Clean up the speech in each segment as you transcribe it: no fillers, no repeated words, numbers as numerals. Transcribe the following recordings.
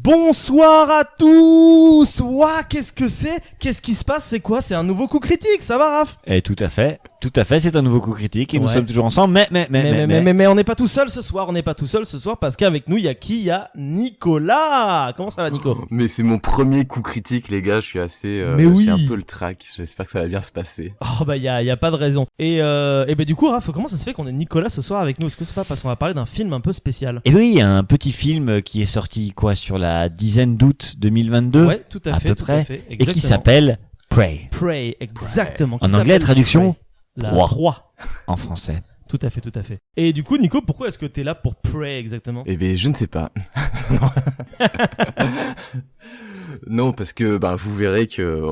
Bonsoir à tous. Ouah, qu'est-ce que c'est? Qu'est-ce qui se passe? C'est quoi? C'est un nouveau coup critique, ça va Raph? Tout à fait, c'est un nouveau coup critique et nous sommes toujours ensemble, mais on n'est pas tout seul ce soir, parce qu'avec nous, il y a qui? Il y a Nicolas. Comment ça va, Nico? Mais c'est mon premier coup critique, les gars, je suis assez... Mais oui. J'ai un peu le trac, j'espère que ça va bien se passer. Oh bah, il y a pas de raison. Et bah du coup, Raph, comment ça se fait qu'on ait Nicolas ce soir avec nous? Est-ce que c'est pas parce qu'on va parler d'un film un peu spécial? Et oui, il y a un petit film qui est sorti, sur la dizaine d'août 2022? Ouais, tout à fait, peu près, exactement. et qui s'appelle Prey. Prey, exactement. En anglais, traduction, Proie. En français. Tout à fait. Et du coup, Nico, pourquoi est-ce que t'es là pour Prey exactement? Eh ben, je ne sais pas. Non, parce que vous verrez que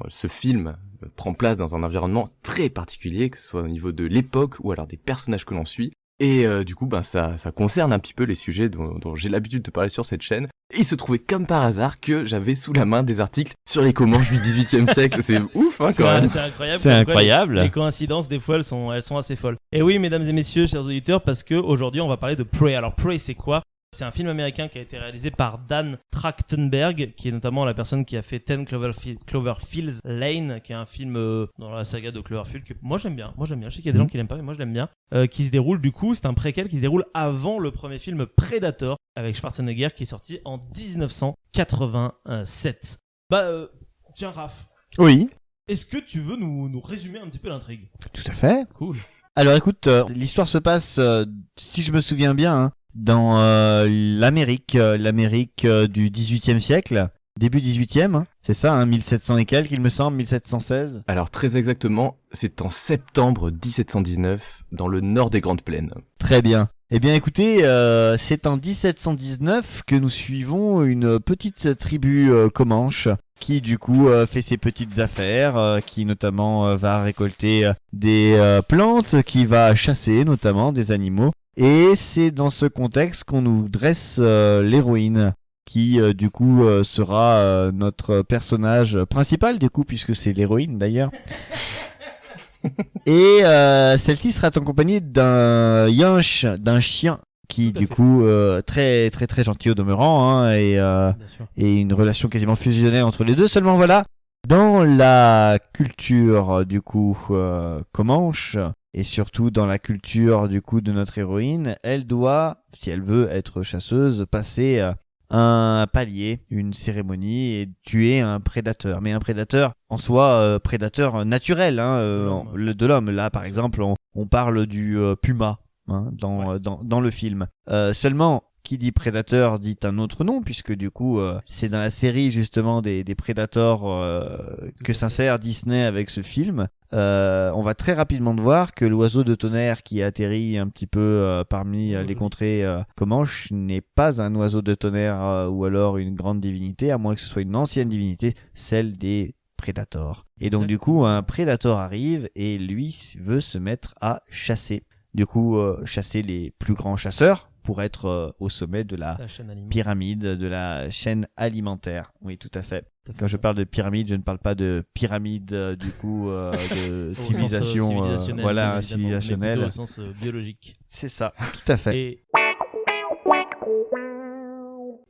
ce film prend place dans un environnement très particulier, que ce soit au niveau de l'époque ou alors des personnages que l'on suit. Et du coup, ça concerne un petit peu les sujets dont j'ai l'habitude de parler sur cette chaîne. Et il se trouvait comme par hasard que j'avais sous la main des articles sur les Comanches du XVIIIe siècle. C'est ouf, hein, quand même. C'est incroyable. C'est incroyable. Les coïncidences, des fois, elles sont assez folles. Et oui, mesdames et messieurs, chers auditeurs, parce que aujourd'hui, on va parler de Prey. Alors, Prey, c'est quoi? C'est un film américain qui a été réalisé par Dan Trachtenberg, qui est notamment la personne qui a fait 10 Cloverfield Lane, qui est un film dans la saga de Cloverfield que moi j'aime bien. Je sais qu'il y a des gens qui l'aiment pas, mais moi je l'aime bien. Qui se déroule du coup, c'est un préquel qui se déroule avant le premier film Predator avec Schwarzenegger qui est sorti en 1987. Tiens Raph. Oui. Est-ce que tu veux nous résumer un petit peu l'intrigue? Tout à fait. Cool. Alors écoute, l'histoire se passe, si je me souviens bien, dans l'Amérique du XVIIIe siècle, début XVIIIe, c'est ça, 1700 et quelques, il me semble, 1716. Alors très exactement, c'est en septembre 1719, dans le nord des Grandes Plaines. Très bien. Eh bien écoutez, c'est en 1719 que nous suivons une petite tribu Comanche qui du coup fait ses petites affaires, qui notamment va récolter des plantes, qui va chasser notamment des animaux. Et c'est dans ce contexte qu'on nous dresse l'héroïne, qui du coup sera notre personnage principal du coup, puisque c'est l'héroïne d'ailleurs. Et celle-ci sera accompagnée d'un yinche, d'un chien, qui du coup très très très gentil au demeurant, et une relation quasiment fusionnelle entre les deux. Seulement voilà, dans la culture du coup Comanche, et surtout dans la culture du coup de notre héroïne, elle doit, si elle veut être chasseuse, passer un palier, une cérémonie, et tuer un prédateur. Mais un prédateur en soi, prédateur naturel, de l'homme. Là par exemple, on parle du puma dans le film. Seulement, qui dit prédateur dit un autre nom, puisque du coup c'est dans la série justement des prédateurs que s'insère Disney avec ce film. On va très rapidement voir que l'oiseau de tonnerre qui atterrit un petit peu parmi les contrées Comanches n'est pas un oiseau de tonnerre ou alors une grande divinité, à moins que ce soit une ancienne divinité, celle des prédateurs. Et donc du coup un prédateur arrive et lui veut se mettre à chasser. Du coup chasser les plus grands chasseurs pour être au sommet de la pyramide, de la chaîne alimentaire. Oui, tout à fait. Quand je parle de pyramide, je ne parle pas de pyramide du coup de civilisation, civilisationnelle, mais plutôt au sens biologique. C'est ça, tout à fait.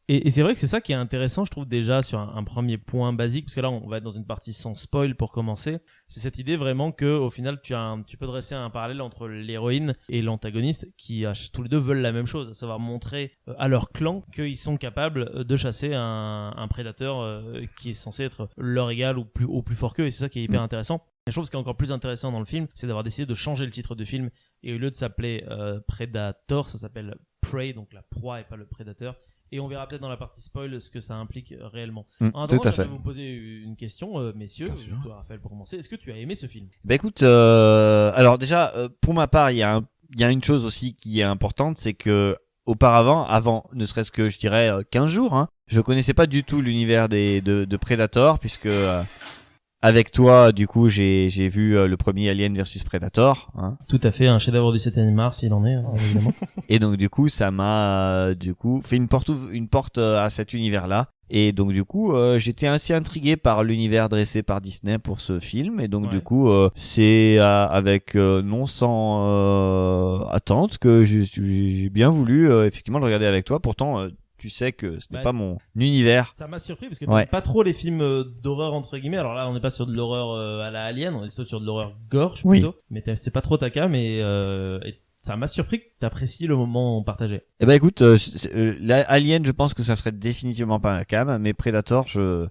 Et c'est vrai que c'est ça qui est intéressant, je trouve, déjà sur un premier point basique, parce que là on va être dans une partie sans spoil pour commencer. C'est cette idée vraiment que au final tu peux dresser un parallèle entre l'héroïne et l'antagoniste qui tous les deux veulent la même chose, à savoir montrer à leur clan qu'ils sont capables de chasser un prédateur qui est censé être leur égal ou plus fort qu'eux, et c'est ça qui est hyper intéressant. Et je trouve ce qui est encore plus intéressant dans le film, c'est d'avoir décidé de changer le titre du film, et au lieu de s'appeler Predator, ça s'appelle Prey, donc la proie et pas le prédateur. Et on verra peut-être dans la partie spoil ce que ça implique réellement. En attendant, je vais vous poser une question, messieurs. Toi, Raphaël, pour commencer. Est-ce que tu as aimé ce film? Écoute, alors déjà, pour ma part, il y a une chose aussi qui est importante, c'est que avant, ne serait-ce que je dirais 15 jours, je connaissais pas du tout l'univers de Predator, puisque avec toi, du coup, j'ai vu le premier Alien versus Predator. Hein. Tout à fait, un chef-d'œuvre du 7e art, s'il en est, évidemment. Et donc du coup, ça m'a fait une porte à cet univers-là. Et donc du coup, j'étais assez intrigué par l'univers dressé par Disney pour ce film. Et donc du coup, c'est avec non sans attente que j'ai bien voulu effectivement le regarder avec toi. Pourtant, tu sais que ce n'est pas mon univers. Ça m'a surpris parce que t'aimes pas trop les films d'horreur entre guillemets. Alors là, on n'est pas sur de l'horreur à la Alien, on est plutôt sur de l'horreur gore, plutôt. Mais c'est pas trop ta cam, mais ça m'a surpris que t'apprécies le moment partagé. Eh ben écoute, Alien, je pense que ça serait définitivement pas un cam, mais Predator, je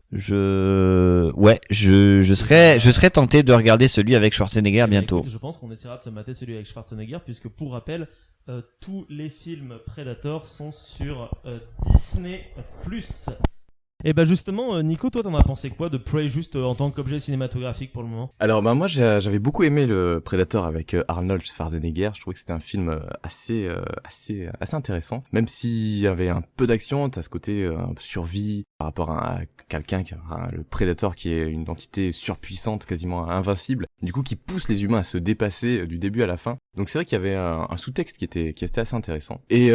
serais tenté de regarder celui avec Schwarzenegger bientôt. Écoute, je pense qu'on essaiera de se mater celui avec Schwarzenegger, puisque pour rappel, tous les films Predator sont sur Disney+. Et bah justement, Nico, toi t'en as pensé quoi de Prey juste en tant qu'objet cinématographique pour le moment? Alors bah moi j'avais beaucoup aimé le Predator avec Arnold Schwarzenegger. Je trouvais que c'était un film assez intéressant. Même s'il y avait un peu d'action, t'as ce côté survie par rapport à quelqu'un le Predator qui est une entité surpuissante, quasiment invincible. Du coup qui pousse les humains à se dépasser du début à la fin. Donc c'est vrai qu'il y avait un sous-texte qui était assez intéressant. Et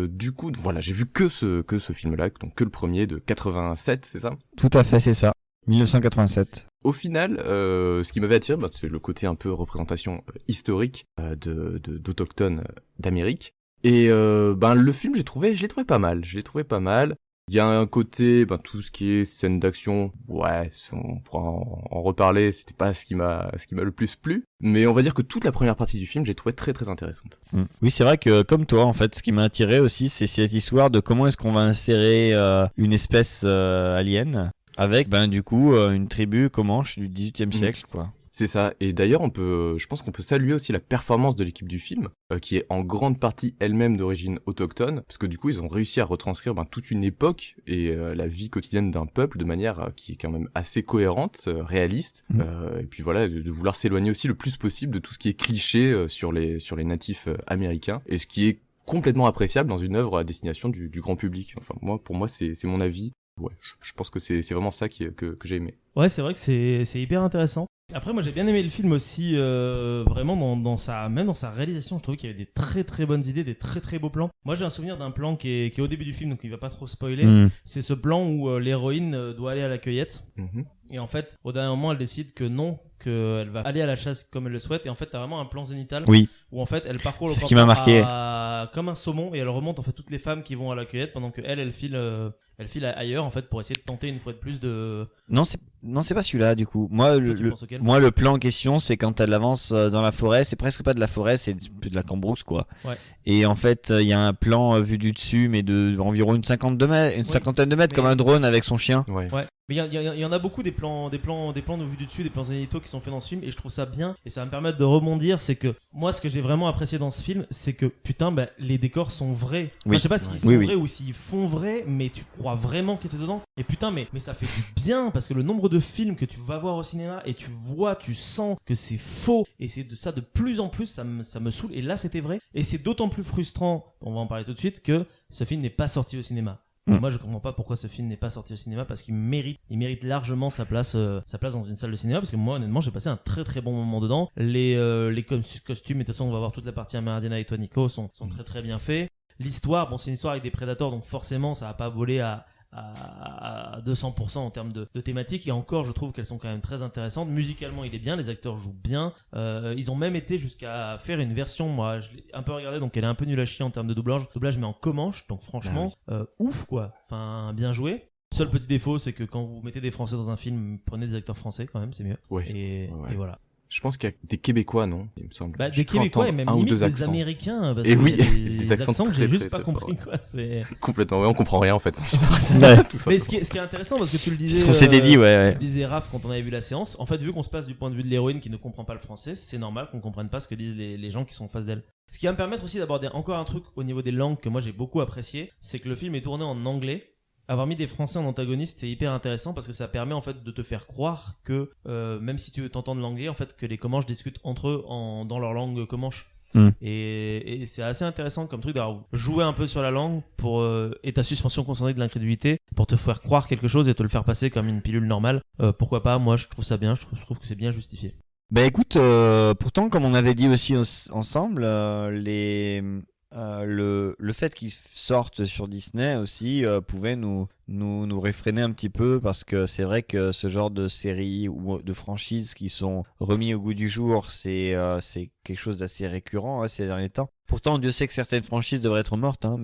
du coup voilà, j'ai vu que ce film-là, donc que le premier de 87, c'est ça? Tout à fait, c'est ça. 1987. Au final, ce qui m'avait attiré, c'est le côté un peu représentation historique d'autochtones d'Amérique. Et le film, je l'ai trouvé pas mal. Il y a un côté, tout ce qui est scène d'action, on pourra en reparler, c'était pas ce qui m'a le plus plu. Mais on va dire que toute la première partie du film, j'ai trouvé très très intéressante. Oui, c'est vrai que comme toi, en fait, ce qui m'a attiré aussi, c'est cette histoire de comment est-ce qu'on va insérer une espèce alien avec, du coup, une tribu comanche du 18e siècle, quoi. C'est ça. Et d'ailleurs, je pense qu'on peut saluer aussi la performance de l'équipe du film, qui est en grande partie elle-même d'origine autochtone, parce que du coup, ils ont réussi à retranscrire toute une époque et la vie quotidienne d'un peuple de manière qui est quand même assez cohérente, réaliste. Et puis voilà, de vouloir s'éloigner aussi le plus possible de tout ce qui est cliché sur les natifs américains, et ce qui est complètement appréciable dans une œuvre à destination du grand public. Enfin, pour moi, c'est mon avis. Ouais, je pense que c'est vraiment ça que j'ai aimé. Ouais, c'est vrai que c'est hyper intéressant. Après, moi j'ai bien aimé le film aussi, vraiment dans sa réalisation. Je trouvais qu'il y avait des très très bonnes idées, des très très beaux plans. Moi j'ai un souvenir d'un plan qui est au début du film, donc il va pas trop spoiler. C'est ce plan où l'héroïne doit aller à la cueillette. Et en fait, au dernier moment, elle décide que non, qu'elle va aller à la chasse comme elle le souhaite. Et en fait, t'as vraiment un plan zénital où en fait, elle parcourt le c'est ce qui m'a marqué. Comme un saumon, et elle remonte en fait toutes les femmes qui vont à la cueillette pendant que elle file ailleurs en fait pour essayer de tenter une fois de plus de. Non, c'est pas celui-là du coup. Moi, le plan en question, c'est quand elle avance dans la forêt. C'est presque pas de la forêt, c'est plus de la cambrousse, quoi. Ouais. Et en fait, il y a un plan vu du dessus, mais de environ une cinquantaine de mètres, comme un drone avec son chien. Ouais. Mais il y en a beaucoup des plans de vue du dessus, des plans zénithaux qui sont faits dans ce film, et je trouve ça bien, et ça va me permettre de rebondir. C'est que moi, ce que j'ai vraiment apprécié dans ce film, c'est que putain, les décors sont vrais. Enfin, je sais pas s'ils sont vrais ou s'ils font vrai, mais tu crois vraiment qu'ils étaient dedans. Et putain, mais ça fait du bien, parce que le nombre de films que tu vas voir au cinéma et tu sens que c'est faux, et c'est de ça de plus en plus, ça me saoule. Et là, c'était vrai, et c'est d'autant plus frustrant, on va en parler tout de suite, que ce film n'est pas sorti au cinéma. Moi, je comprends pas pourquoi ce film n'est pas sorti au cinéma, parce qu'il mérite largement sa place dans une salle de cinéma, parce que moi, honnêtement, j'ai passé un très très bon moment dedans. Les costumes, et de toute façon, on va voir toute la partie amérindienne avec toi, Nico, sont très très bien faits. L'histoire, c'est une histoire avec des prédateurs, donc forcément, ça va pas voler à 200% en termes de thématique, et encore je trouve qu'elles sont quand même très intéressantes. Musicalement il est bien, les acteurs jouent bien, ils ont même été jusqu'à faire une version, moi je l'ai un peu regardé, donc elle est un peu nulle à chier en termes de doublage mais en comanche, donc franchement ouf quoi, enfin bien joué. Seul petit défaut, c'est que quand vous mettez des Français dans un film, prenez des acteurs français quand même, c'est mieux. Et voilà. Je pense qu'il y a des Québécois, non? Il me semble. Des Québécois et même limite des Américains. Parce et que oui, des accents que j'ai juste pas compris, quoi. C'est complètement, on comprend rien en fait. Mais ce qui est intéressant, parce que tu le disais. Ce qu'on s'était dit, ouais. Tu le disais, Raph, quand on avait vu la séance. En fait, vu qu'on se passe du point de vue de l'héroïne qui ne comprend pas le français, c'est normal qu'on comprenne pas ce que disent les gens qui sont en face d'elle. Ce qui va me permettre aussi d'aborder encore un truc au niveau des langues que moi j'ai beaucoup apprécié, c'est que le film est tourné en anglais. Avoir mis des Français en antagonistes, c'est hyper intéressant parce que ça permet en fait de te faire croire que même si tu veux t'entendre l'anglais, en fait que les Comanches discutent entre eux dans leur langue comanche. Et c'est assez intéressant comme truc d'avoir joué un peu sur la langue et ta suspension concentrée de l'incrédulité pour te faire croire quelque chose et te le faire passer comme une pilule normale. Pourquoi pas? Moi, je trouve ça bien. Je trouve que c'est bien justifié. Bah écoute, pourtant, comme on avait dit aussi ensemble, le fait qu'ils sortent sur Disney aussi pouvait nous réfréner un petit peu, parce que c'est vrai que ce genre de séries ou de franchises qui sont remis au goût du jour, c'est quelque chose d'assez récurrent ces derniers temps. Pourtant, Dieu sait que certaines franchises devraient être mortes, hein,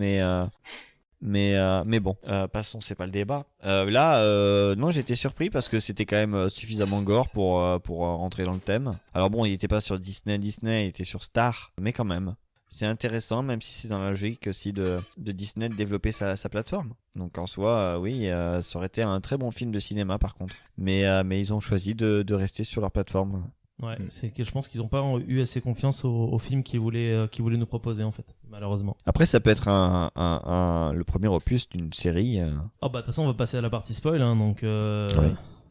mais bon, passons, c'est pas le débat. Là, non, j'étais surpris parce que c'était quand même suffisamment gore pour rentrer dans le thème. Alors bon, il était pas sur Disney, il était sur Star, mais quand même. C'est intéressant, même si c'est dans la logique aussi de Disney de développer sa plateforme. Donc en soi, oui, ça aurait été un très bon film de cinéma par contre. Mais ils ont choisi de rester sur leur plateforme. Ouais, c'est que je pense qu'ils n'ont pas eu assez confiance au film qu'ils voulaient nous proposer en fait, malheureusement. Après, ça peut être le premier opus d'une série. Oh bah de toute façon, on va passer à la partie spoil, hein, donc oui.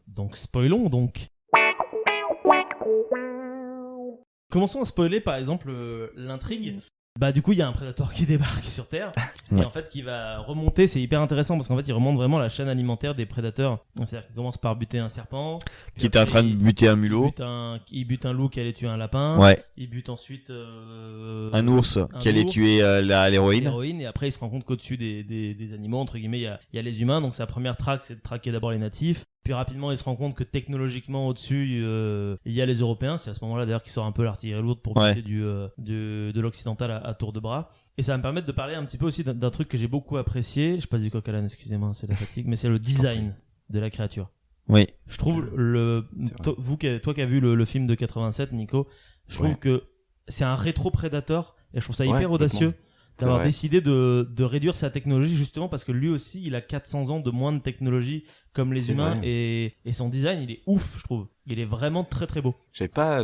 Donc spoilons donc. Commençons à spoiler par exemple l'intrigue. Bah du coup il y a un prédateur qui débarque sur Terre et en fait qui va remonter, c'est hyper intéressant parce qu'en fait il remonte vraiment la chaîne alimentaire des prédateurs. C'est-à-dire qu'il commence par buter un serpent, qui était en train de buter un mulot, il bute un loup qui allait tuer un lapin, il bute ensuite un ours qui allait tuer l'héroïne, et après il se rend compte qu'au-dessus des animaux entre guillemets il y a les humains, donc sa première traque c'est de traquer d'abord les natifs. Puis rapidement, il se rend compte que technologiquement au-dessus, il y a les Européens. C'est à ce moment-là d'ailleurs qu'il sort un peu l'artillerie lourde pour buter de l'occidental à tour de bras. Et ça va me permettre de parler un petit peu aussi d'un truc que j'ai beaucoup apprécié. Je passe du coq à l'âne, excusez-moi, c'est la fatigue, mais c'est le design de la créature. Oui. Je trouve toi qui as vu le film de 87, Nico, je trouve que c'est un rétro-prédateur et je trouve ça hyper audacieux. D'avoir décidé de réduire sa technologie justement parce que lui aussi il a 400 ans de moins de technologie comme les humains et son design il est ouf, je trouve. Il est vraiment très très beau. J'avais pas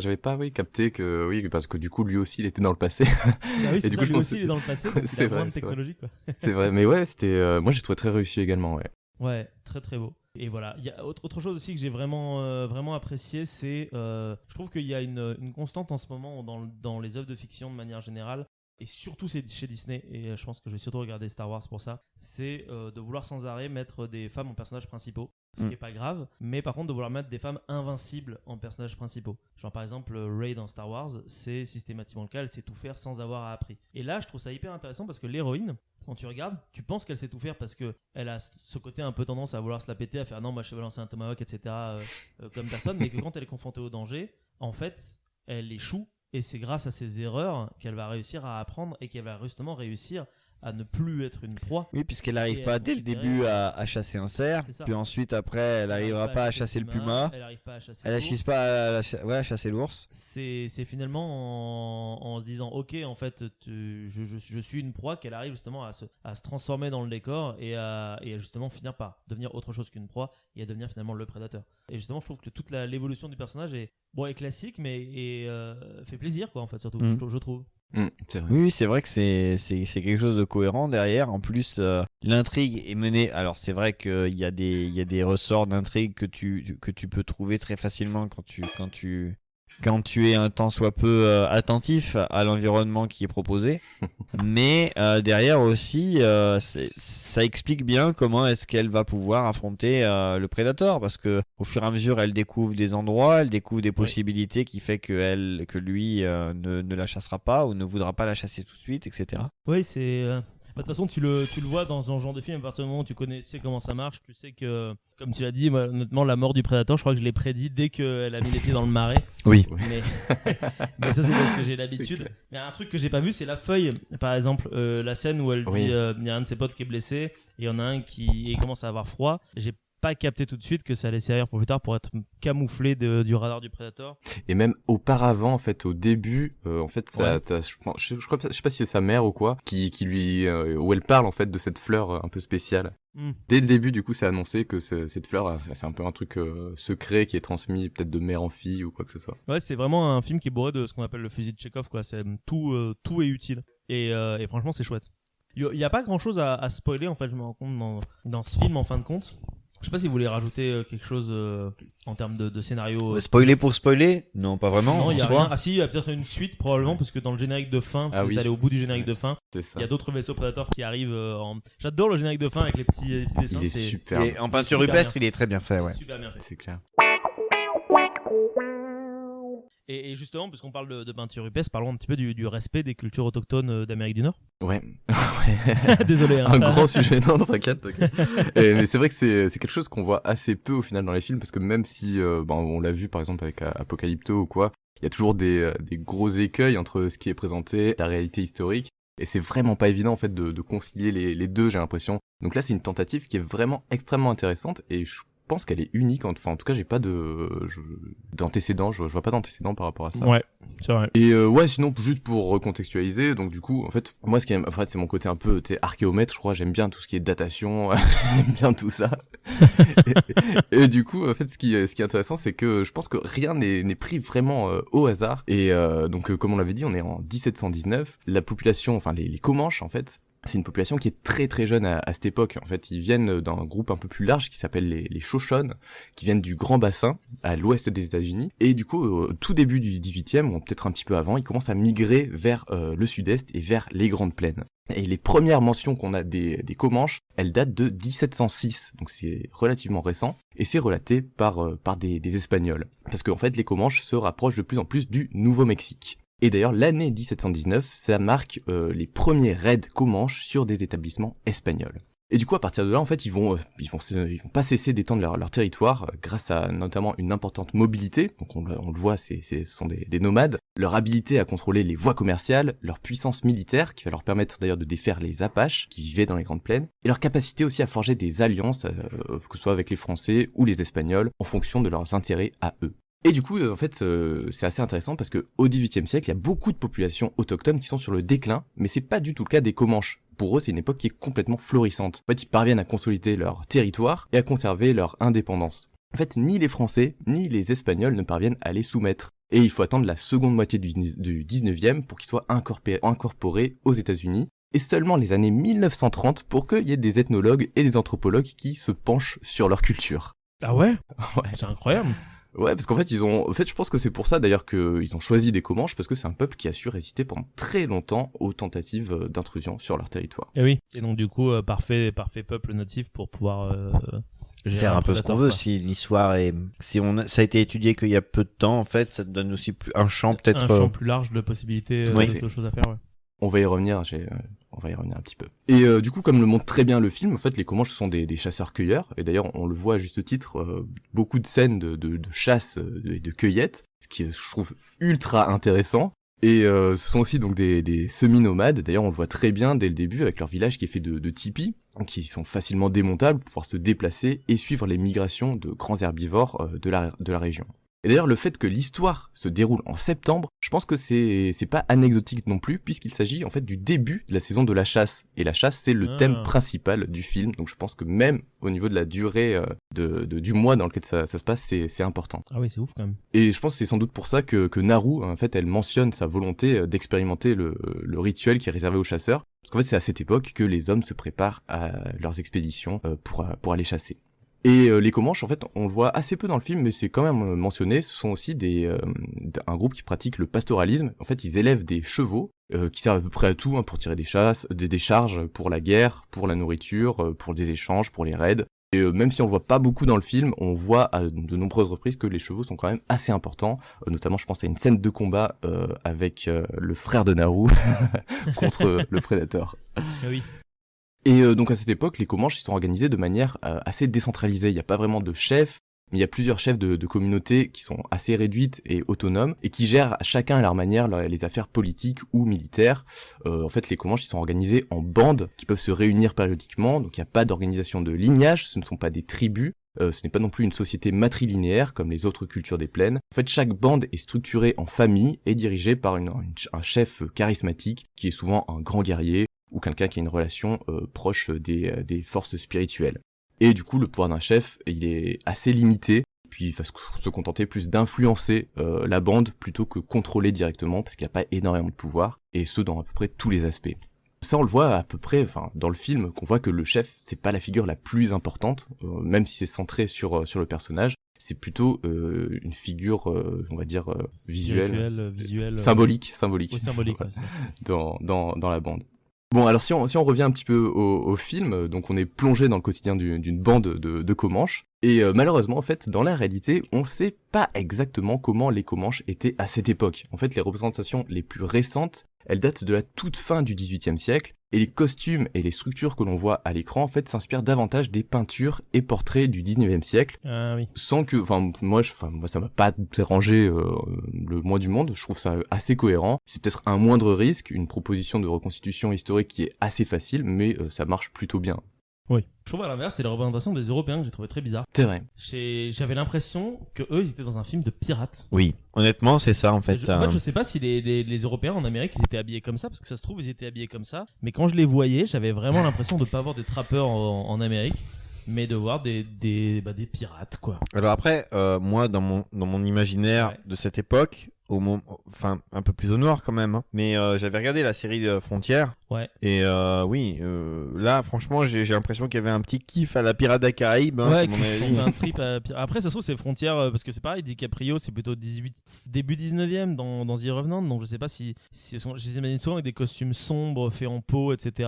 capté que parce que du coup lui aussi il était dans le passé. Ah oui, et du coup lui aussi il est dans le passé donc il a moins de technologie quoi. C'est vrai, mais ouais, c'était moi j'ai trouvé très réussi également, Ouais, très très beau. Et voilà, il y a autre chose aussi que j'ai vraiment apprécié, c'est je trouve qu'il y a une constante en ce moment dans les œuvres de fiction de manière générale. Et surtout c'est chez Disney, et je pense que je vais surtout regarder Star Wars pour ça, c'est de vouloir sans arrêt mettre des femmes en personnages principaux, ce qui est pas grave, mais par contre de vouloir mettre des femmes invincibles en personnages principaux. Genre par exemple Rey dans Star Wars, c'est systématiquement le cas, elle sait tout faire sans avoir à appris. Et là je trouve ça hyper intéressant parce que l'héroïne, quand tu regardes, tu penses qu'elle sait tout faire parce que elle a ce côté un peu tendance à vouloir se la péter, à faire non moi je vais lancer un tomahawk etc. Comme personne, mais que quand elle est confrontée au danger, en fait elle échoue. Et c'est grâce à ses erreurs qu'elle va réussir à apprendre et qu'elle va justement réussir à ne plus être une proie. Oui, puisqu'elle n'arrive pas dès le début à chasser un cerf, puis ensuite après elle n'arrivera pas à chasser le puma, elle n'arrive pas à chasser l'ours. C'est finalement en se disant ok en fait je suis une proie qu'elle arrive justement à se transformer dans le décor et à justement finir par devenir autre chose qu'une proie et à devenir finalement le prédateur. Et justement je trouve que toute l'évolution du personnage est classique mais fait plaisir quoi en fait surtout je trouve. C'est vrai. Oui, c'est vrai que c'est quelque chose de cohérent derrière. En plus, l'intrigue est menée. Alors, c'est vrai qu'il y a des ressorts d'intrigue que tu peux trouver très facilement quand tu es un tant soit peu attentif à l'environnement qui est proposé. Mais derrière aussi, ça explique bien comment est-ce qu'elle va pouvoir affronter le prédateur, parce que au fur et à mesure, elle découvre des endroits, elle découvre des possibilités qui fait que lui ne la chassera pas ou ne voudra pas la chasser tout de suite, etc. Oui, c'est de toute façon, tu le vois dans ce genre de film, à partir du moment où tu sais comment ça marche, tu sais que, comme tu l'as dit, moi, honnêtement, la mort du prédateur, je crois que je l'ai prédit dès qu'elle a mis les pieds dans le marais. Oui. Mais ça, c'est parce que j'ai l'habitude. Mais un truc que j'ai pas vu, c'est la feuille. Par exemple, la scène où elle dit, il y a un de ses potes qui est blessé, et il y en a un qui commence à avoir froid. J'ai pas capté tout de suite que ça allait servir pour plus tard pour être camouflé du radar du prédateur. Et même auparavant, en fait, au début, en fait, je sais pas si c'est sa mère ou quoi, qui lui, où elle parle en fait de cette fleur un peu spéciale. Dès le début, du coup, c'est annoncé que cette fleur, c'est un peu un truc secret qui est transmis peut-être de mère en fille ou quoi que ce soit. Ouais, c'est vraiment un film qui est bourré de ce qu'on appelle le fusil de Tchekhov, quoi. C'est tout est utile. Et franchement, c'est chouette. Il y a pas grand chose à spoiler en fait, je me rends compte dans ce film en fin de compte. Je sais pas si vous voulez rajouter quelque chose en termes de scénario. Spoiler pour spoiler? Non, pas vraiment. Non, il y a en soi. rien. Ah si, il y a peut-être une suite probablement parce que dans le générique de fin, Ah vous oui. êtes allé au bout du générique de fin. C'est ça. Il y a d'autres vaisseaux prédateurs qui arrivent. J'adore le générique de fin avec les petits dessins. Il est c'est super. Et en peinture super rupestre, bien. il est très bien fait, ouais. super bien fait. C'est clair. Et justement, puisqu'on parle de peinture rupestre, parlons un petit peu du respect des cultures autochtones d'Amérique du Nord. Ouais. Désolé. Hein, Un grand sujet. Non, t'inquiète. Mais c'est vrai que c'est quelque chose qu'on voit assez peu au final dans les films, parce que même si on l'a vu par exemple avec Apocalypto ou quoi, il y a toujours des gros écueils entre ce qui est présenté, la réalité historique, et c'est vraiment pas évident en fait de concilier les deux, j'ai l'impression. Donc là, c'est une tentative qui est vraiment extrêmement intéressante, et je pense qu'elle est unique. Enfin, en tout cas, j'ai pas d'antécédent. Je vois pas d'antécédent par rapport à ça. Ouais, c'est vrai. Et sinon, juste pour recontextualiser, donc du coup, en fait, moi, c'est mon côté un peu, archéomètre, je crois. J'aime bien tout ce qui est datation, j'aime bien tout ça. et du coup, en fait, ce qui est intéressant, c'est que je pense que rien n'est pris vraiment au hasard. Et donc, comme on l'avait dit, on est en 1719. La population, enfin les Comanches, en fait, c'est une population qui est très très jeune à cette époque. En fait, ils viennent d'un groupe un peu plus large qui s'appelle les Shoshones, qui viennent du Grand Bassin, à l'ouest des États-Unis. Et du coup, au tout début du 18e, ou peut-être un petit peu avant, ils commencent à migrer vers le sud-est et vers les Grandes Plaines. Et les premières mentions qu'on a des Comanches, elles datent de 1706, donc c'est relativement récent, et c'est relaté par des Espagnols. Parce qu'en fait, les Comanches se rapprochent de plus en plus du Nouveau-Mexique. Et d'ailleurs, l'année 1719, ça marque les premiers raids Comanches sur des établissements espagnols. Et du coup, à partir de là, en fait, ils vont pas cesser d'étendre leur territoire grâce à notamment une importante mobilité. Donc on le voit, ce sont des nomades. Leur habilité à contrôler les voies commerciales, leur puissance militaire, qui va leur permettre d'ailleurs de défaire les Apaches qui vivaient dans les Grandes Plaines, et leur capacité aussi à forger des alliances, que ce soit avec les Français ou les Espagnols, en fonction de leurs intérêts à eux. Et du coup, en fait, c'est assez intéressant parce que au XVIIIe siècle, il y a beaucoup de populations autochtones qui sont sur le déclin, mais c'est pas du tout le cas des Comanches. Pour eux, c'est une époque qui est complètement florissante. En fait, ils parviennent à consolider leur territoire et à conserver leur indépendance. En fait, ni les Français, ni les Espagnols ne parviennent à les soumettre. Et il faut attendre la seconde moitié du 19e pour qu'ils soient incorporés aux États-Unis. Et seulement les années 1930 pour qu'il y ait des ethnologues et des anthropologues qui se penchent sur leur culture. Ah ouais? Ouais. C'est incroyable. Ouais, parce qu'en fait, je pense que c'est pour ça d'ailleurs qu'ils ont choisi des Comanches, parce que c'est un peuple qui a su résister pendant très longtemps aux tentatives d'intrusion sur leur territoire. Et oui. Et donc du coup, parfait peuple natif pour pouvoir gérer Faire un peu ce qu'on veut. quoi. Si l'histoire est, ça a été étudié qu'il y a peu de temps, en fait, ça te donne aussi un champ peut-être. Un champ plus large de possibilités, Oui. de choses à faire. Ouais. On va y revenir, on va y revenir un petit peu. Et du coup, comme le montre très bien le film, en fait, les Comanches sont des chasseurs-cueilleurs, et d'ailleurs, on le voit à juste titre, beaucoup de scènes de chasse et de cueillette, ce qui est, je trouve, ultra intéressant. Et ce sont aussi donc des semi-nomades, d'ailleurs on le voit très bien dès le début avec leur village qui est fait de tipis, donc qui sont facilement démontables pour pouvoir se déplacer et suivre les migrations de grands herbivores de la région. Et d'ailleurs, le fait que l'histoire se déroule en septembre, je pense que c'est pas anecdotique non plus, puisqu'il s'agit en fait du début de la saison de la chasse. Et la chasse, c'est le thème principal du film, donc je pense que même au niveau de la durée du mois dans lequel ça se passe, c'est important. Ah oui, c'est ouf quand même. Et je pense que c'est sans doute pour ça que Naru, en fait, elle mentionne sa volonté d'expérimenter le rituel qui est réservé aux chasseurs, parce qu'en fait, c'est à cette époque que les hommes se préparent à leurs expéditions pour aller chasser. Et les Comanches, en fait, on le voit assez peu dans le film, mais c'est quand même mentionné. Ce sont aussi un groupe qui pratique le pastoralisme. En fait, ils élèvent des chevaux qui servent à peu près à tout, pour tirer des charges, pour la guerre, pour la nourriture, pour des échanges, pour les raids. Et même si on le voit pas beaucoup dans le film, on voit à de nombreuses reprises que les chevaux sont quand même assez importants. Notamment, je pense à une scène de combat avec le frère de Naru contre le prédateur. Ah oui. Et donc à cette époque, les Comanches sont organisés de manière assez décentralisée. Il n'y a pas vraiment de chef, mais il y a plusieurs chefs de communautés qui sont assez réduites et autonomes et qui gèrent chacun à leur manière les affaires politiques ou militaires. En fait, les Comanches sont organisés en bandes qui peuvent se réunir périodiquement. Donc il n'y a pas d'organisation de lignage, ce ne sont pas des tribus. Ce n'est pas non plus une société matrilinéaire comme les autres cultures des plaines. En fait, chaque bande est structurée en famille et dirigée par un chef charismatique qui est souvent un grand guerrier ou quelqu'un qui a une relation proche des forces spirituelles. Et du coup, le pouvoir d'un chef, il est assez limité, puis il va se contenter plus d'influencer la bande plutôt que contrôler directement, parce qu'il n'y a pas énormément de pouvoir, et ce dans à peu près tous les aspects. Ça, on le voit à peu près, enfin, dans le film, qu'on voit que le chef, c'est pas la figure la plus importante, même si c'est centré sur le personnage. C'est plutôt une figure, on va dire, visuelle, symbolique, oui, symbolique, ouais, dans la bande. Bon, alors si on revient un petit peu au film, donc on est plongé dans le quotidien d'une bande de Comanches, et malheureusement, en fait, dans la réalité, on sait pas exactement comment les Comanches étaient à cette époque. En fait, les représentations les plus récentes, elles datent de la toute fin du XVIIIe siècle, et les costumes et les structures que l'on voit à l'écran, en fait, s'inspirent davantage des peintures et portraits du XIXe siècle. Ah oui. Sans que, moi, ça m'a pas dérangé le moins du monde. Je trouve ça assez cohérent. C'est peut-être un moindre risque, une proposition de reconstitution historique qui est assez facile, mais ça marche plutôt bien. Oui. Je trouve à l'inverse, c'est la représentation des Européens que j'ai trouvé très bizarre. C'est vrai. J'avais l'impression que eux, ils étaient dans un film de pirates. Oui, honnêtement, c'est ça en fait. Je sais pas si les Européens en Amérique, ils étaient habillés comme ça, parce que ça se trouve, ils étaient habillés comme ça. Mais quand je les voyais, j'avais vraiment l'impression de pas voir des trappeurs en Amérique, mais de voir des pirates, quoi. Alors après, moi, dans mon imaginaire de cette époque, enfin un peu plus au noir quand même, hein. Mais j'avais regardé la série Frontières. Ouais. Et oui, là, franchement, j'ai l'impression qu'il y avait un petit kiff à la Pirate des Caraïbes. Hein, ouais, qui sont un trip après, ça se trouve, c'est Frontières, parce que c'est pareil, DiCaprio, c'est plutôt début 19e dans The Revenant, donc je sais pas si je les imagine souvent avec des costumes sombres, faits en peau, etc.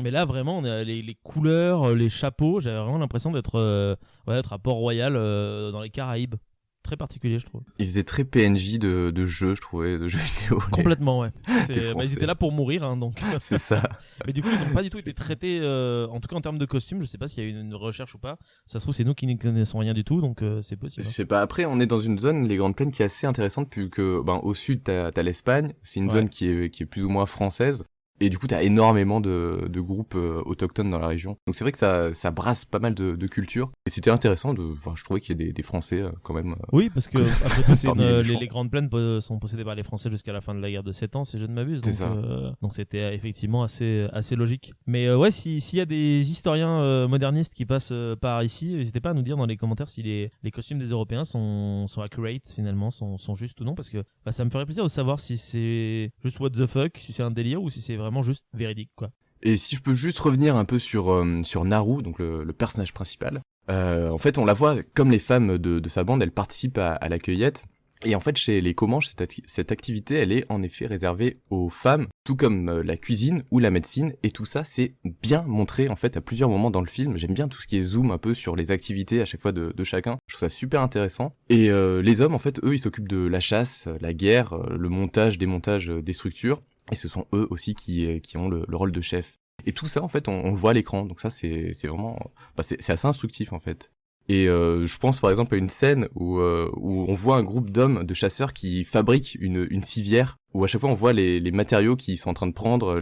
Mais là, vraiment, on a les couleurs, les chapeaux, j'avais vraiment l'impression d'être à Port-Royal, dans les Caraïbes. Très particulier, je trouve. Il faisait très PNJ de jeux, je trouvais, de jeux vidéo. Complètement, ouais. Ils étaient là pour mourir, hein, donc. C'est ça. Mais du coup, ils ont pas du tout été traités, en tout cas en termes de costumes. Je sais pas s'il y a eu une recherche ou pas. Ça se trouve, c'est nous qui ne connaissons rien du tout, donc c'est possible. Je sais pas. Après, on est dans une zone, les Grandes Plaines, qui est assez intéressante, vu que, au sud, t'as l'Espagne. C'est une zone qui est plus ou moins française. Et du coup, t'as énormément de groupes autochtones dans la région. Donc c'est vrai que ça brasse pas mal de cultures. Et c'était intéressant je trouvais qu'il y ait des Français quand même. Oui, parce que après tout, les Grandes Plaines sont possédées par les Français jusqu'à la fin de la guerre de 7 ans, si je ne m'abuse. C'est ça. Donc c'était effectivement assez logique. Mais ouais, s'il y a des historiens modernistes qui passent par ici, n'hésitez pas à nous dire dans les commentaires si les costumes des Européens sont accurate finalement, sont justes ou non, parce que ça me ferait plaisir de savoir si c'est juste what the fuck, si c'est un délire ou si c'est vraiment juste véridique, quoi. Et si je peux juste revenir un peu sur Naru, donc le personnage principal. En fait, on la voit comme les femmes de sa bande, elle participe à la cueillette. Et en fait, chez les Comanches, cette activité, elle est en effet réservée aux femmes, tout comme la cuisine ou la médecine. Et tout ça, c'est bien montré en fait à plusieurs moments dans le film. J'aime bien tout ce qui est zoom un peu sur les activités à chaque fois de chacun. Je trouve ça super intéressant. Et les hommes, en fait, eux, ils s'occupent de la chasse, la guerre, le montage, démontage des structures. Et ce sont eux aussi qui ont le rôle de chef. Et tout ça, en fait, on le voit à l'écran. Donc ça, c'est vraiment, c'est assez instructif, en fait. Et je pense par exemple à une scène où on voit un groupe d'hommes, de chasseurs, qui fabriquent une civière, où à chaque fois on voit les matériaux qu'ils sont en train de prendre,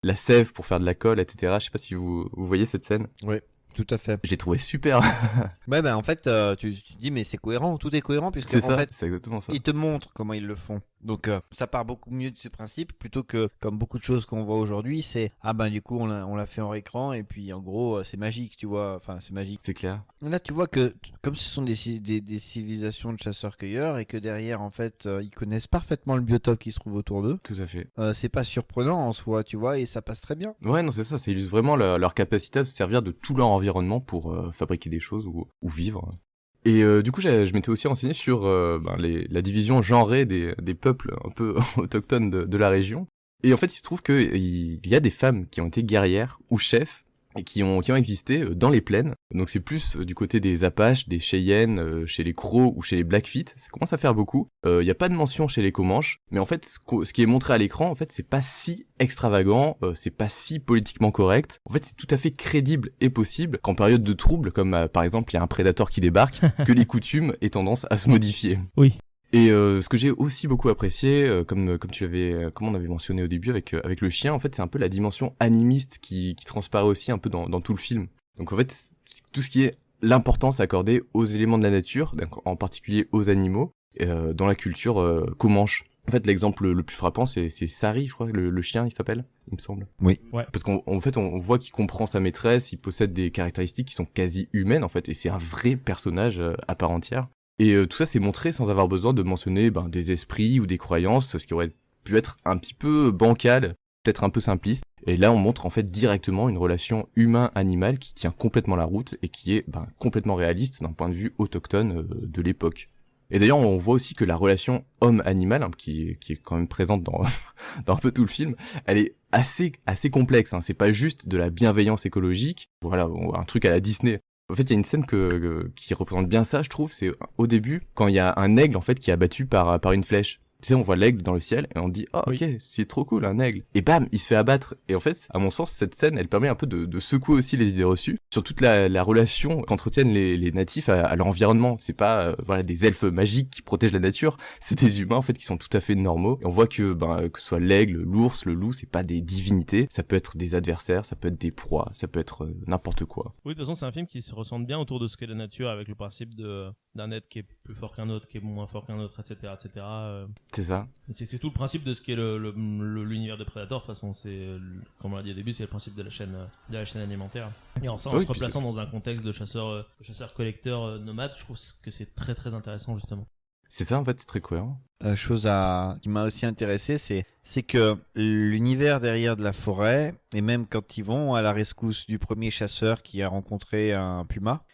la sève pour faire de la colle, etc. Je sais pas si vous voyez cette scène. Oui, tout à fait. J'ai trouvé super. Ouais, en fait, tu te dis, mais c'est cohérent, tout est cohérent, puisque en fait, c'est exactement ça. ils te montrent comment ils le font. Donc ça part beaucoup mieux de ce principe plutôt que comme beaucoup de choses qu'on voit aujourd'hui, c'est du coup on l'a fait en écran et puis en gros c'est magique, tu vois, enfin c'est magique. C'est clair. Là tu vois que comme ce sont des civilisations de chasseurs-cueilleurs et que derrière en fait ils connaissent parfaitement le biotope qui se trouve autour d'eux. Tout à fait. C'est pas surprenant en soi, tu vois, et ça passe très bien. Ouais, non, c'est ça, ça illustre vraiment leur capacité à se servir de tout leur environnement pour fabriquer des choses ou vivre. Et du coup, je m'étais aussi renseigné sur la division genrée des peuples un peu autochtones de la région. Et en fait, il se trouve que il y a des femmes qui ont été guerrières ou chefs et qui ont existé dans les plaines. Donc c'est plus du côté des Apaches, des Cheyennes, chez les Crows ou chez les Blackfeet. Ça commence à faire beaucoup. Il y a pas de mention chez les Comanches, mais en fait ce qui est montré à l'écran, en fait, c'est pas si extravagant, c'est pas si politiquement correct. En fait, c'est tout à fait crédible et possible qu'en période de trouble, comme par exemple il y a un prédateur qui débarque, que les coutumes aient tendance à se modifier. Oui. Et ce que j'ai aussi beaucoup apprécié, comme on avait mentionné au début avec le chien, en fait, c'est un peu la dimension animiste qui transparaît aussi un peu dans tout le film. Donc en fait, tout ce qui est l'importance accordée aux éléments de la nature, en particulier aux animaux, dans la culture comanche. En fait, l'exemple le plus frappant, c'est Sari, je crois, le chien, il s'appelle, il me semble. Oui. Ouais. Parce qu'en fait, on voit qu'il comprend sa maîtresse, il possède des caractéristiques qui sont quasi humaines, en fait, et c'est un vrai personnage à part entière. Et tout ça, c'est montré sans avoir besoin de mentionner des esprits ou des croyances, ce qui aurait pu être un petit peu bancal. peut-être un peu simpliste. Et là, on montre en fait directement une relation humain-animal qui tient complètement la route et qui est complètement réaliste d'un point de vue autochtone de l'époque. Et d'ailleurs, on voit aussi que la relation homme-animal, qui est quand même présente dans dans un peu tout le film, elle est assez complexe. C'est pas juste de la bienveillance écologique, voilà, un truc à la Disney. En fait, il y a une scène qui représente bien ça, je trouve. C'est au début, quand il y a un aigle en fait qui est abattu par une flèche. Tu sais, on voit l'aigle dans le ciel et on dit « Oh, ok, c'est trop cool, un aigle !» Et bam, il se fait abattre. Et en fait, à mon sens, cette scène, elle permet un peu de secouer aussi les idées reçues sur toute la relation qu'entretiennent les natifs à leur environnement. C'est pas voilà des elfes magiques qui protègent la nature, c'est des humains en fait qui sont tout à fait normaux. Et on voit que ce soit l'aigle, l'ours, le loup, c'est pas des divinités, ça peut être des adversaires, ça peut être des proies, ça peut être n'importe quoi. Oui, de toute façon, c'est un film qui se ressent bien autour de ce qu'est la nature, avec le principe d'un être qui est plus fort qu'un autre, qui est moins fort qu'un autre, etc., etc. C'est ça. C'est tout le principe de ce qu'est l'univers de Predator. De toute façon, comme on l'a dit au début, c'est le principe de la chaîne alimentaire. Et en ça, en se replaçant dans un contexte de chasseur-collecteur nomade, je trouve que c'est très très intéressant justement. C'est ça en fait, c'est très cohérent. Chose qui m'a aussi intéressé, c'est que l'univers derrière de la forêt, et même quand ils vont à la rescousse du premier chasseur qui a rencontré un puma,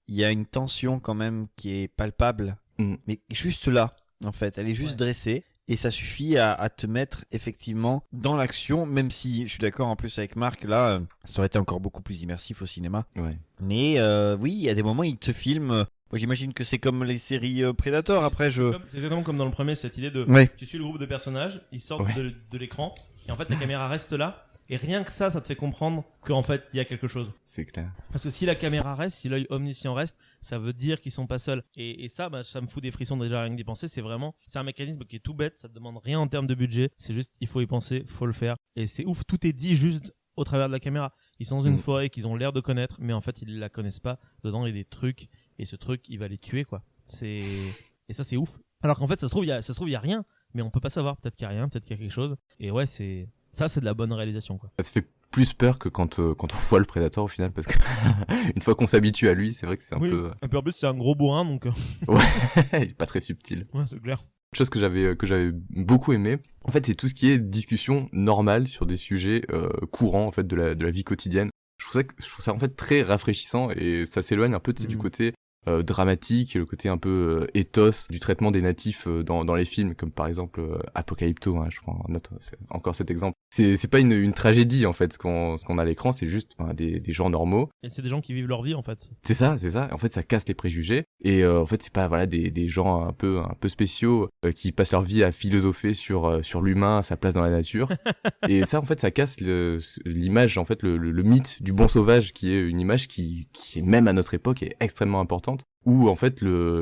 il y a une tension quand même qui est palpable, mais juste là, en fait, elle est juste dressée. Et ça suffit à te mettre effectivement dans l'action, même si je suis d'accord en plus avec Marc, là, ça aurait été encore beaucoup plus immersif au cinéma. Ouais. Mais oui, il y a des moments où il te filme. Moi, j'imagine que c'est comme les séries Predator. Après, c'est exactement comme dans le premier, cette idée de tu suis le groupe de personnages, ils sortent de l'écran, et en fait la caméra reste là. Et rien que ça te fait comprendre qu'en fait, il y a quelque chose. C'est clair. Parce que si la caméra reste, si l'œil omniscient reste, ça veut dire qu'ils sont pas seuls. Et ça, ça me fout des frissons déjà rien que d'y penser. C'est un mécanisme qui est tout bête. Ça te demande rien en termes de budget. C'est juste, il faut y penser, faut le faire. Et c'est ouf. Tout est dit juste au travers de la caméra. Ils sont dans une forêt qu'ils ont l'air de connaître, mais en fait, ils la connaissent pas. Dedans, il y a des trucs. Et ce truc, il va les tuer, quoi. Et ça, c'est ouf. Alors qu'en fait, ça se trouve, il y a rien. Mais on peut pas savoir. Peut-être qu'il y a rien. Peut-être qu'il y a quelque chose. Et ouais, ça, c'est de la bonne réalisation, quoi. Ça fait plus peur que quand on voit le Predator au final, parce que une fois qu'on s'habitue à lui, c'est vrai que c'est un peu... Et puis en plus, c'est un gros bourrin, donc... Ouais, il est pas très subtil. Ouais, c'est clair. Une chose que j'avais beaucoup aimé, en fait, c'est tout ce qui est discussion normale sur des sujets courants en fait de la vie quotidienne. Je trouve ça en fait très rafraîchissant et ça s'éloigne un peu du côté dramatique, le côté un peu ethos du traitement des natifs dans les films, comme par exemple Apocalypto, je crois, c'est encore cet exemple. C'est pas une tragédie en fait, ce qu'on a à l'écran, c'est juste des gens normaux. Et c'est des gens qui vivent leur vie en fait. C'est ça. En fait, ça casse les préjugés et en fait, c'est pas des gens un peu spéciaux qui passent leur vie à philosopher sur l'humain, sa place dans la nature. Et ça, en fait, ça casse l'image, en fait, le mythe du bon sauvage, qui est une image qui est même à notre époque est extrêmement importante, où en fait les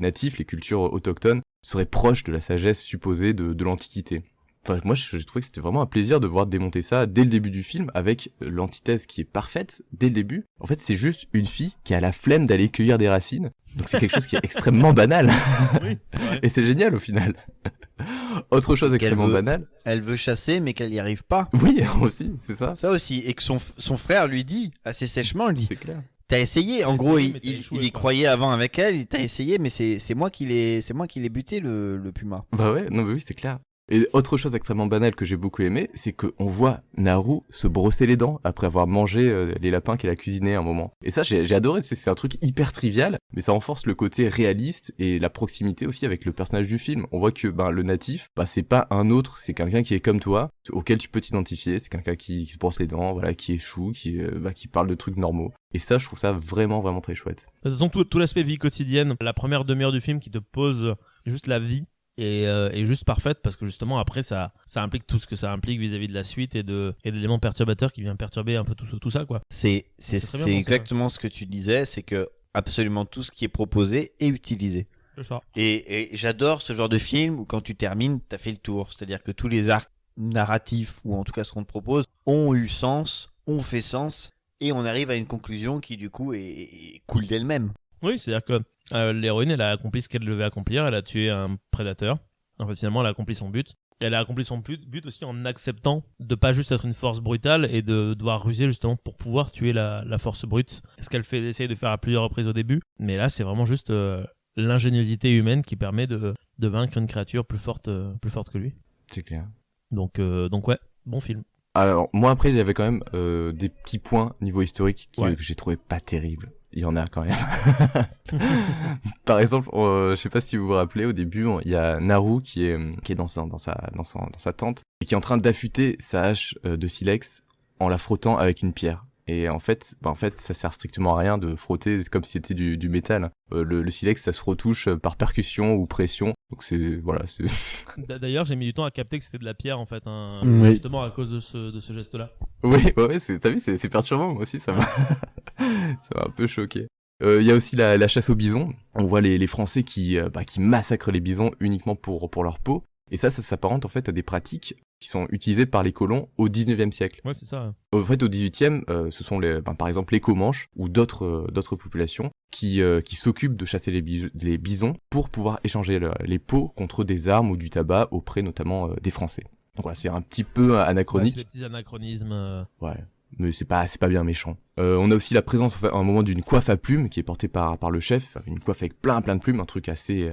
natifs, les cultures autochtones seraient proches de la sagesse supposée de l'Antiquité. Enfin, moi, je trouvais que c'était vraiment un plaisir de voir démonter ça dès le début du film, avec l'antithèse qui est parfaite dès le début. En fait, c'est juste une fille qui a la flemme d'aller cueillir des racines. Donc c'est quelque chose qui est extrêmement banal. Oui, ouais. Et c'est génial au final. Autre chose extrêmement banale. Elle veut chasser, mais qu'elle n'y arrive pas. Oui, aussi, c'est ça. Ça aussi. Et que son frère lui dit, assez sèchement, lui dit... C'est clair. T'as essayé, en gros, il y croyait avant avec elle, il t'a essayé, mais c'est moi qui l'ai buté, le puma. Bah ouais, non mais oui, c'est clair. Et autre chose extrêmement banale que j'ai beaucoup aimé, c'est qu'on voit Naru se brosser les dents après avoir mangé les lapins qu'elle a cuisinés à un moment. Et ça, j'ai adoré, c'est un truc hyper trivial, mais ça renforce le côté réaliste et la proximité aussi avec le personnage du film. On voit que le natif, c'est pas un autre, c'est quelqu'un qui est comme toi, auquel tu peux t'identifier, c'est quelqu'un qui se brosse les dents, voilà, qui est chou, qui parle de trucs normaux. Et ça, je trouve ça vraiment, vraiment très chouette. De toute façon, tout l'aspect vie quotidienne, la première demi-heure du film qui te pose juste la vie, est juste parfaite, parce que justement après ça implique tout ce que ça implique vis-à-vis de la suite et d'éléments perturbateurs qui viennent perturber un peu tout ça, quoi. C'est exactement ce que tu disais, c'est que absolument tout ce qui est proposé est utilisé. C'est ça. Et j'adore ce genre de film où quand tu termines, t'as fait le tour, c'est-à-dire que tous les arcs narratifs, ou en tout cas ce qu'on te propose, ont eu sens, ont fait sens, et on arrive à une conclusion qui du coup est cool d'elle-même. Oui, c'est-à-dire que l'héroïne, elle a accompli ce qu'elle devait accomplir, elle a tué un prédateur. En fait, finalement, elle a accompli son but. Elle a accompli son but aussi en acceptant de pas juste être une force brutale et de devoir ruser justement pour pouvoir tuer la force brute. Ce qu'elle essaye de faire à plusieurs reprises au début. Mais là, c'est vraiment juste l'ingéniosité humaine qui permet de vaincre une créature plus forte que lui. C'est clair. Donc ouais, bon film. Alors moi après il y avait quand même des petits points niveau historique Ouais. que j'ai trouvé pas terribles. Il y en a quand même. Par exemple, je sais pas si vous vous rappelez, au début, il y a Naru qui est dans sa tente et qui est en train d'affûter sa hache de silex en la frottant avec une pierre. Et en fait, ça sert strictement à rien de frotter, c'est comme si c'était du métal. Le silex, ça se retouche par percussion ou pression. Donc voilà. D'ailleurs, j'ai mis du temps à capter que c'était de la pierre en fait, hein, Oui. justement à cause de ce geste-là. Oui, ouais, t'as vu, c'est perturbant, moi aussi, ça m'a un peu choqué. Il y a aussi la chasse aux bisons. On voit les Français qui massacrent les bisons uniquement pour leur peau. Et ça s'apparente en fait à des pratiques qui sont utilisées par les colons au 19e siècle. Ouais, c'est ça. En fait, au 18e, ce sont par exemple les Comanches ou d'autres populations qui s'occupent de chasser les bisons pour pouvoir échanger les peaux contre des armes ou du tabac auprès notamment des Français. Donc voilà, c'est un petit peu anachronique. Ouais, c'est des petits anachronismes. Ouais, mais c'est pas bien méchant. On a aussi la présence, en fait, à un moment d'une coiffe à plumes qui est portée par le chef, une coiffe avec plein de plumes, un truc assez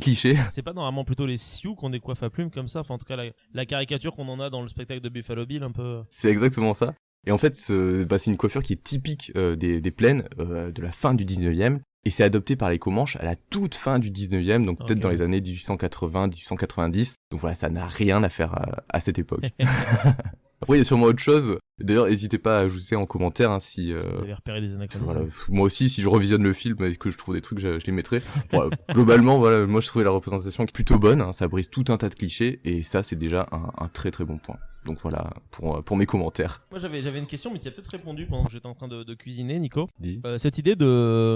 cliché. C'est pas normalement plutôt les Sioux qui ont des coiffes à plumes comme ça. Enfin, en tout cas, la caricature qu'on en a dans le spectacle de Buffalo Bill, un peu. C'est exactement ça. Et en fait, c'est une coiffure qui est typique des plaines de la fin du 19e. Et c'est adopté par les Comanches à la toute fin du 19e, donc peut-être dans les années 1880, 1890. Donc voilà, ça n'a rien à faire à cette époque. Après, il y a sûrement autre chose. D'ailleurs, n'hésitez pas à ajouter en commentaire si vous avez repéré des anachronismes. Voilà, moi aussi, si je revisionne le film et que je trouve des trucs, je les mettrai. Bon, globalement, voilà, moi je trouvais la représentation plutôt bonne. Hein, ça brise tout un tas de clichés et ça, c'est déjà un très très bon point. Donc voilà pour mes commentaires. Moi j'avais une question mais tu as peut-être répondu pendant que j'étais en train de cuisiner, Nico. Dis. Cette idée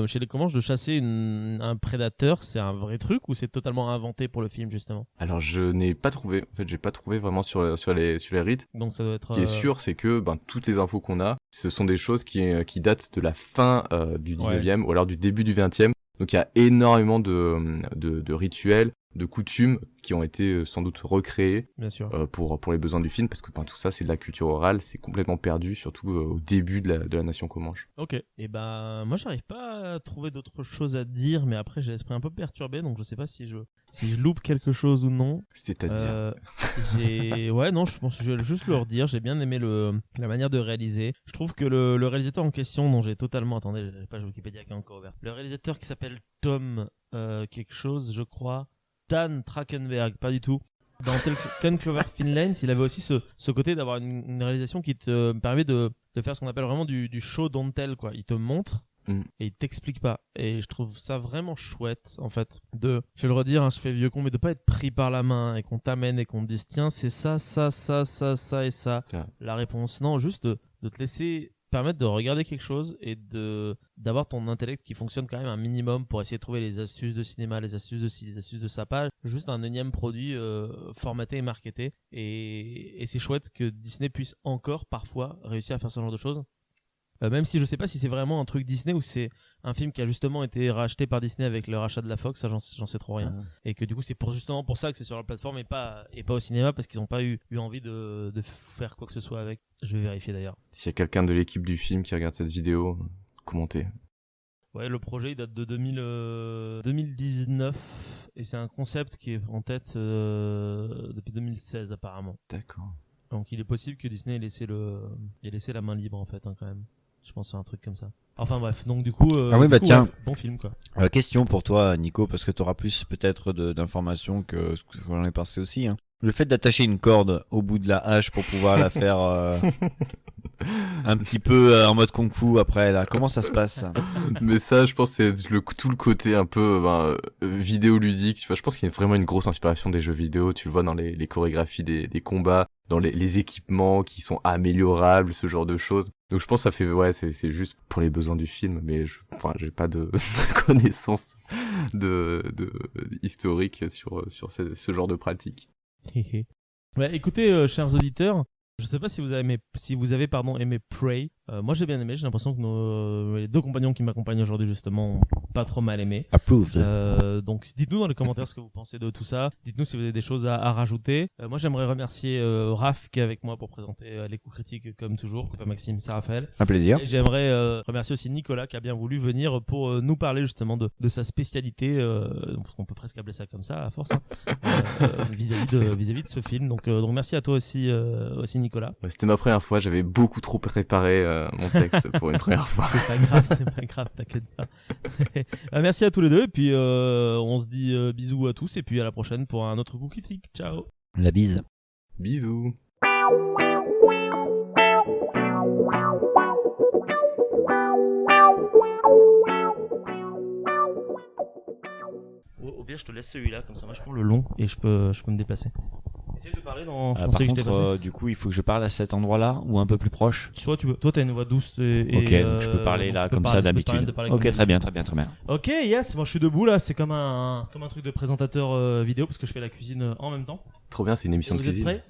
chez les Comanches de chasser un prédateur, c'est un vrai truc ou c'est totalement inventé pour le film justement? Alors je n'ai pas trouvé, en fait j'ai pas trouvé vraiment sur les rites. Donc ça doit être. Ce qui est sûr, c'est que toutes les infos qu'on a, ce sont des choses qui datent de la fin du 19e ou alors du début du 20e. Donc il y a énormément de rituels, de coutumes qui ont été sans doute recréés. Bien sûr. Pour les besoins du film, parce que tout ça c'est de la culture orale, c'est complètement perdu, surtout au début de la nation Comanche. Ok. Et moi j'arrive pas à trouver d'autres choses à dire, mais après j'ai l'esprit un peu perturbé, donc je sais pas si je loupe quelque chose ou non. C'est-à-dire Ouais, non, je pense que je vais juste le redire. J'ai bien aimé la manière de réaliser. Je trouve que le réalisateur en question, dont j'ai totalement... Attendez, j'ai la page Wikipédia qui est encore ouverte. Le réalisateur qui s'appelle Tom quelque chose, je crois. Dan Trachtenberg, pas du tout. Dans 10 Cloverfield Lane, il avait aussi ce côté d'avoir une réalisation qui te permet de faire ce qu'on appelle vraiment du show don't tell, quoi. Il te montre et il t'explique pas. Et je trouve ça vraiment chouette, en fait, je vais le redire, hein, je fais vieux con, mais de pas être pris par la main et qu'on t'amène et qu'on te dise tiens, c'est ça et ça. Ah. La réponse, non, juste de te laisser permettre de regarder quelque chose et d'avoir ton intellect qui fonctionne quand même un minimum pour essayer de trouver les astuces de cinéma, les astuces de ci, les astuces de ça, pas juste un énième produit formaté et marketé. Et c'est chouette que Disney puisse encore parfois réussir à faire ce genre de choses. Même si je sais pas si c'est vraiment un truc Disney ou c'est un film qui a justement été racheté par Disney avec le rachat de la Fox, ça j'en sais trop rien. Et que du coup c'est justement pour ça que c'est sur la plateforme et pas au cinéma, parce qu'ils n'ont pas eu envie de faire quoi que ce soit avec. Je vais vérifier d'ailleurs. S'il y a quelqu'un de l'équipe du film qui regarde cette vidéo, commentez. Ouais, le projet il date de 2019 et c'est un concept qui est en tête depuis 2016 apparemment. D'accord. Donc il est possible que Disney ait laissé la main libre en fait, hein, quand même. Je pense que c'est un truc comme ça. Enfin bref, donc du coup, tiens. Ouais, bon film quoi. Question pour toi, Nico, parce que tu auras plus peut-être d'informations que ce que j'en ai passé aussi. Hein. Le fait d'attacher une corde au bout de la hache pour pouvoir la faire un petit peu en mode kung-fu après, là, comment ça se passe? Mais ça, je pense, c'est tout le côté un peu vidéoludique. Enfin, je pense qu'il y a vraiment une grosse inspiration des jeux vidéo. Tu le vois dans les chorégraphies des combats, dans les équipements qui sont améliorables, ce genre de choses. Donc je pense que ça fait, c'est juste pour les besoins du film, mais j'ai pas de connaissance historique sur ce genre de pratique. Ouais, écoutez, chers auditeurs, je sais pas si vous avez aimé Prey, Moi j'ai bien aimé, j'ai l'impression que les deux compagnons qui m'accompagnent aujourd'hui justement ont pas trop mal aimé. Approved. Donc dites-nous dans les commentaires ce que vous pensez de tout ça. Dites-nous si vous avez des choses à rajouter. Moi j'aimerais remercier Raph qui est avec moi pour présenter les coups critiques comme toujours. C'est pas Maxime, c'est Raphaël. Un plaisir. Et j'aimerais remercier aussi Nicolas qui a bien voulu venir pour nous parler justement de sa spécialité. On peut presque appeler ça comme ça à force, hein, vis-à-vis de ce film. Donc merci à toi aussi Nicolas. Ouais, c'était ma première fois, j'avais beaucoup trop préparé mon texte pour une première fois. C'est pas grave, t'inquiète pas. Merci à tous les deux et puis on se dit bisous à tous et puis à la prochaine pour un autre coup critique. Ciao. La bise. Bisous. Au pire, je te laisse celui-là, comme ça moi je prends le long et je peux me déplacer. Essaye de parler dans Par celui que je t'ai passé. contre, du coup, il faut que je parle à cet endroit-là ou un peu plus proche. Soit tu veux. Toi, t'as une voix douce et ok, donc je peux parler là comme ça d'habitude. Ok, très bien. Ok, yes, moi je suis debout là, c'est comme un truc de présentateur vidéo parce que je fais la cuisine en même temps. Trop bien, c'est une émission de Vous êtes cuisine. prêts ?